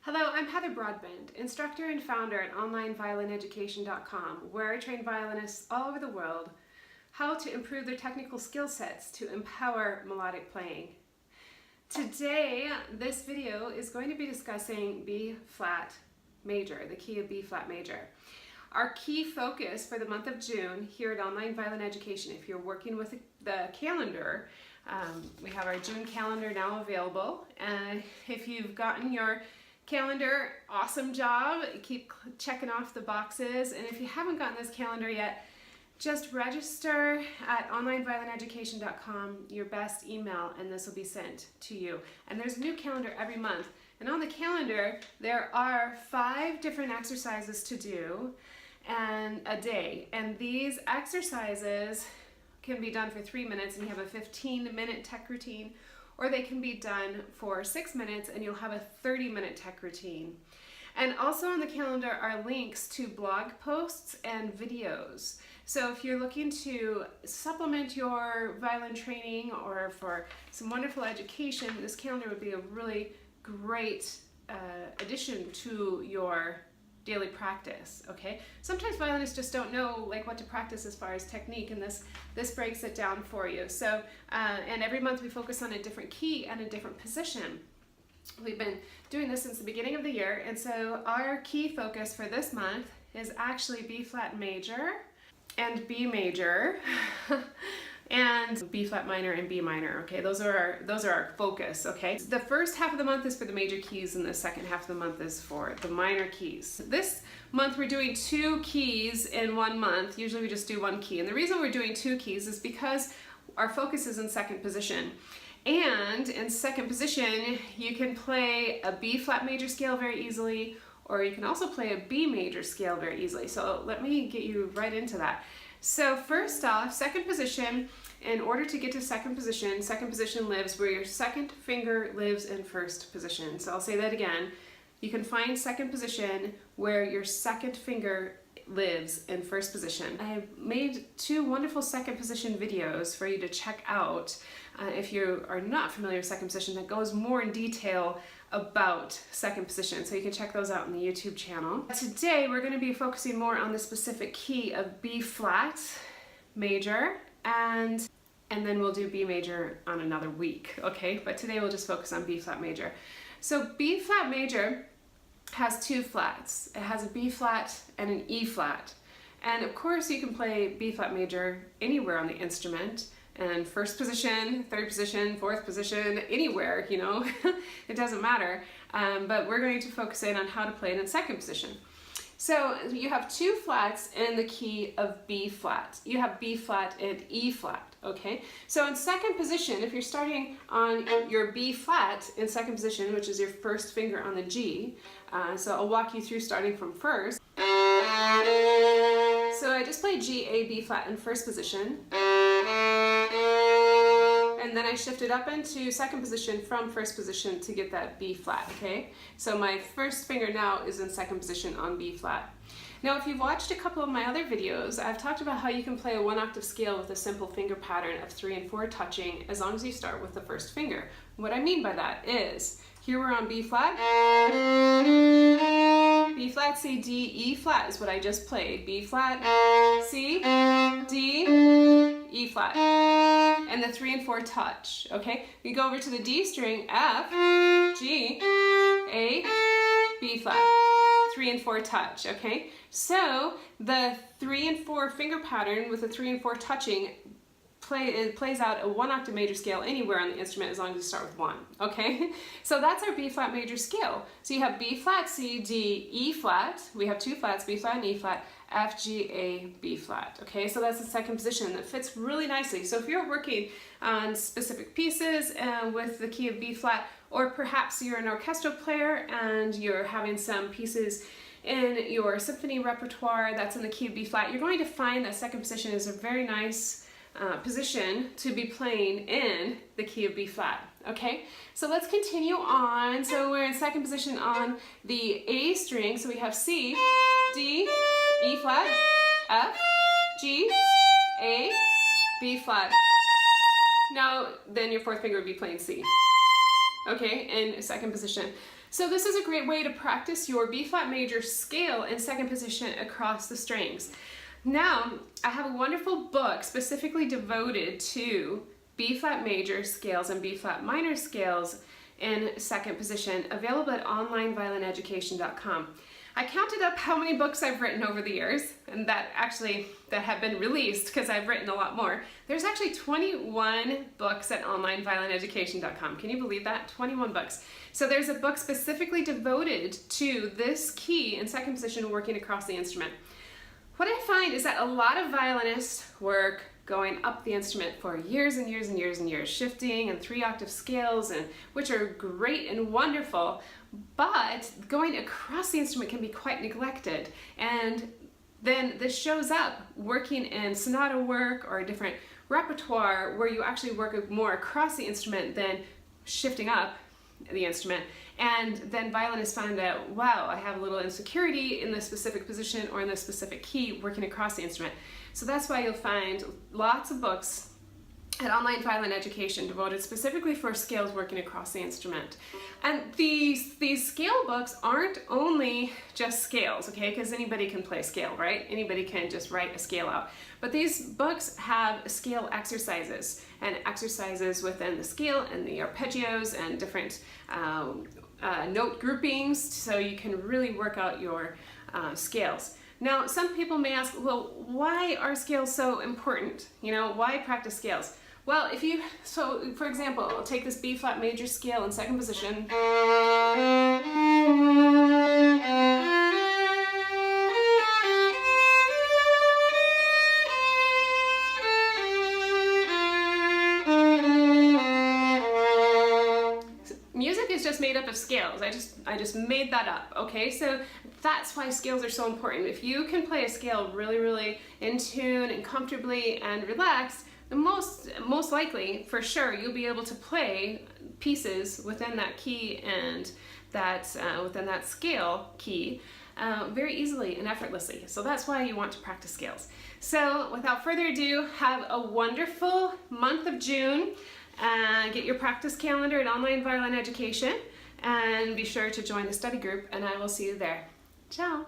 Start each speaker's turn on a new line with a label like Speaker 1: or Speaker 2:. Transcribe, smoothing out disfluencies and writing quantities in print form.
Speaker 1: Hello, I'm Heather Broadbent, instructor and founder at onlineviolineducation.com, where I train violinists all over the world how to improve their technical skill sets to empower melodic playing. Today, this video is going to be discussing B flat major, the key of B flat major. Our key focus for the month of June here at Online Violin Education, if you're working with the calendar, we have our June calendar now available, and if you've gotten your calendar, awesome job. Keep checking off the boxes, and if you haven't gotten this calendar yet, just register at onlineviolineducation.com, your best email, and this will be sent to you. And there's a new calendar every month, and on the calendar there are 5 different exercises to do and a day, and these exercises can be done for 3 minutes and you have a 15-minute tech routine, or they can be done for 6 minutes and you'll have a 30-minute tech routine. And also on the calendar are links to blog posts and videos. So if you're looking to supplement your violin training or for some wonderful education, this calendar would be a really great addition to your daily practice, okay? Sometimes violinists just don't know what to practice as far as technique, and this breaks it down for you. So, and every month we focus on a different key and a different position. We've been doing this since the beginning of the year, and so our key focus for this month is actually B flat major and B major and B flat minor and B minor, okay? Those are our focus, okay? The first half of the month is for the major keys, and the second half of the month is for the minor keys. This month we're doing 2 keys in 1 month. Usually we just do 1 key, and the reason we're doing 2 keys is because our focus is in second position. And in second position, you can play a B flat major scale very easily, or you can also play a B major scale very easily. So let me get you right into that. So first off, second position, in order to get to second position lives where your second finger lives in first position. So I'll say that again. You can find second position where your second finger lives in first position. I have made 2 wonderful second position videos for you to check out if you are not familiar with second position, that goes more in detail about second position, so you can check those out on the YouTube channel. Today we're going to be focusing more on the specific key of B flat major, and then we'll do B major on another week, okay? But today we'll just focus on B flat major. So B flat major has 2 flats. It has a B flat and an E flat. And of course you can play B flat major anywhere on the instrument, and first position, third position, fourth position, anywhere, you know, it doesn't matter. But we're going to focus in on how to play it in second position. So you have 2 flats in the key of B flat. You have B flat and E flat, okay? So in second position, if you're starting on your B flat in second position, which is your first finger on the G, so I'll walk you through starting from first. So I just played G, A, B flat in first position. And then I shifted up into second position from first position to get that B flat, okay? So my first finger now is in second position on B flat. Now if you've watched a couple of my other videos, I've talked about how you can play a 1-octave scale with a simple finger pattern of 3 and 4 touching as long as you start with the first finger. What I mean by that is, here we're on B flat, C, D, E flat is what I just played. B flat, C, D, E flat, and the 3 and 4 touch, okay? We go over to the D string, F, G, A, B flat, 3 and 4 touch, okay? So the 3 and 4 finger pattern with the 3 and 4 touching plays out a 1-octave major scale anywhere on the instrument as long as you start with 1, okay? So that's our B flat major scale. So you have B flat, C, D, E flat. We have 2 flats, B flat and E flat, F, G, A, B flat, okay? So that's the second position that fits really nicely. So if you're working on specific pieces with the key of B flat, or perhaps you're an orchestral player and you're having some pieces in your symphony repertoire that's in the key of B flat, you're going to find that second position is a very nice position to be playing in the key of B flat, okay? So let's continue on. So we're in second position on the A string, so we have C, D, E flat, F, G, A, B flat. Now, then your fourth finger would be playing C. okay, in second position. So this is a great way to practice your B flat major scale in second position across the strings. Now, I have a wonderful book specifically devoted to B flat major scales and B flat minor scales in second position, available at onlineviolineducation.com. I counted up how many books I've written over the years, and that have been released, because I've written a lot more. There's actually 21 books at onlineviolineducation.com. Can you believe that? 21 books. So there's a book specifically devoted to this key in second position, working across the instrument. What I find is that a lot of violinists work going up the instrument for years and years and years and years, shifting and 3-octave scales, and which are great and wonderful, but going across the instrument can be quite neglected. And then this shows up working in sonata work or a different repertoire where you actually work more across the instrument than shifting up the instrument. And then violinists find out, wow, I have a little insecurity in this specific position or in this specific key working across the instrument. So that's why you'll find lots of books at Online Violin Education devoted specifically for scales working across the instrument. And these scale books aren't only just scales, okay, because anybody can play scale, right? Anybody can just write a scale out. But these books have scale exercises, and exercises within the scale and the arpeggios and different note groupings, so you can really work out your scales. Now, some people may ask, well, why are scales so important? You know, why practice scales? Well, so for example, I'll take this B flat major scale in second position. Music is just made up of scales. I just made that up, okay? So that's why scales are so important. If you can play a scale really, really in tune and comfortably and relaxed, the most likely, for sure, you'll be able to play pieces within that key and within that scale key very easily and effortlessly. So that's why you want to practice scales. So without further ado, have a wonderful month of June. Get your practice calendar at Online Violin Education, and be sure to join the study group, and I will see you there. Ciao!